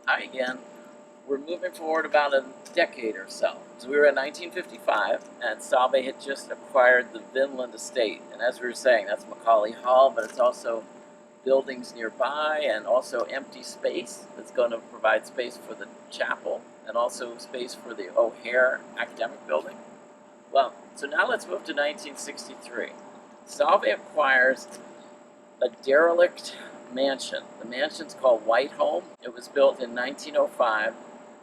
Hi again. We're moving forward about a decade or so. So we were in 1955, and Salve had just acquired the Vinland estate. And as we were saying, that's Miley Hall, but it's also buildings nearby and also empty space that's going to provide space for the chapel and also space for the O'Hare Academic Building. Well, so now let's move to 1963. Salve acquires a derelict mansion. The mansion's called White Home. It was built in 1905,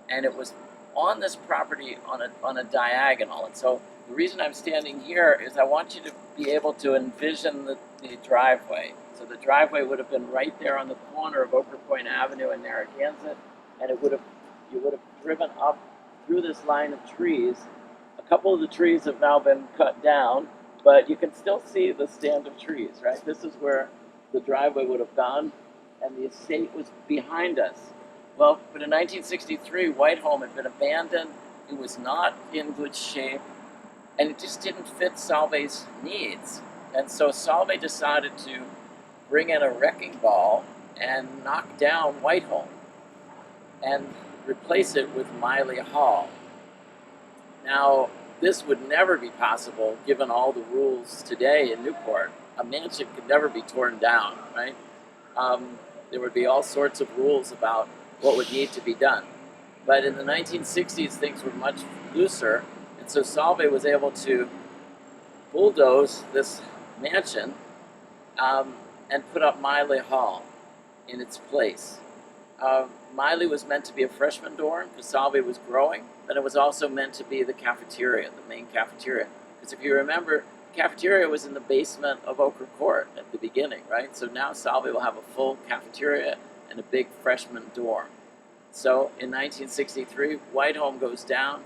and it was on this property on a diagonal. And so the reason I'm standing here is I want you to be able to envision the driveway. So the driveway would have been right there on the corner of Ochre Point Avenue and Narragansett, and you would have driven up through this line of trees. A couple of the trees have now been cut down, but you can still see the stand of trees, right? This is where the driveway would have gone, and the estate was behind us. Well, but in 1963, White Home had been abandoned. It was not in good shape, and it just didn't fit Salve's needs. And so Salve decided to bring in a wrecking ball and knock down White Home and replace it with Miley Hall. Now, this would never be possible given all the rules today in Newport. A mansion could never be torn down, right? There would be all sorts of rules about what would need to be done. But in the 1960s, things were much looser, and so Salve was able to bulldoze this mansion and put up Miley Hall in its place. Miley was meant to be a freshman dorm because Salve was growing, but it was also meant to be the cafeteria, the main cafeteria. Because if you remember, the cafeteria was in the basement of Ochre Court at the beginning, right? So now Salve will have a full cafeteria and a big freshman dorm. So in 1963, White Home goes down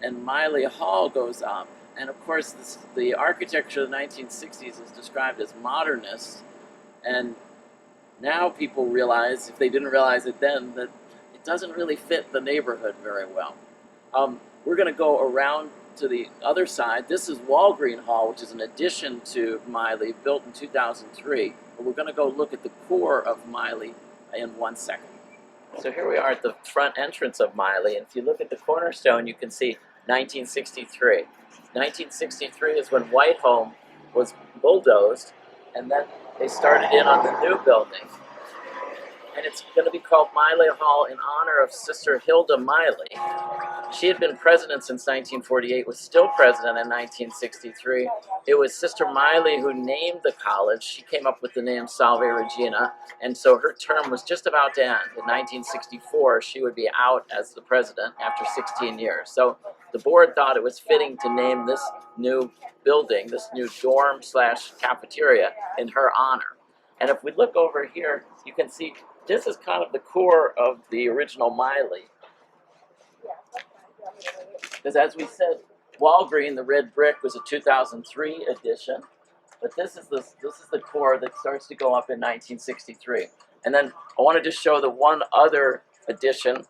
and Miley Hall goes up. And of course, the architecture of the 1960s is described as modernist, and now people realize, if they didn't realize it then, that it doesn't really fit the neighborhood very well. We're going to go around to the other side. This is Walgreen Hall, which is an addition to Miley, built in 2003. But we're going to go look at the core of Miley in 1 second. So here we are at the front entrance of Miley, and if you look at the cornerstone, you can see 1963. 1963 is when White Home was bulldozed, and then they started in on the new building. And it's going to be called Miley Hall in honor of Sister Hilda Miley. She had been president since 1948, was still president in 1963. It was Sister Miley who named the college. She came up with the name Salve Regina, and so her term was just about to end. In 1964, she would be out as the president after 16 years. So the board thought it was fitting to name this new building, this new dorm / cafeteria, in her honor. And if we look over here, you can see this is kind of the core of the original Miley. Because as we said, Walgreen, the red brick, was a 2003 addition. But this is the core that starts to go up in 1963. And then I wanted to show the one other addition.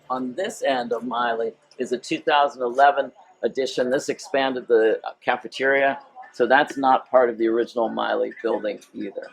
On this end of Miley is a 2011 addition. This expanded the cafeteria, so that's not part of the original Miley building either.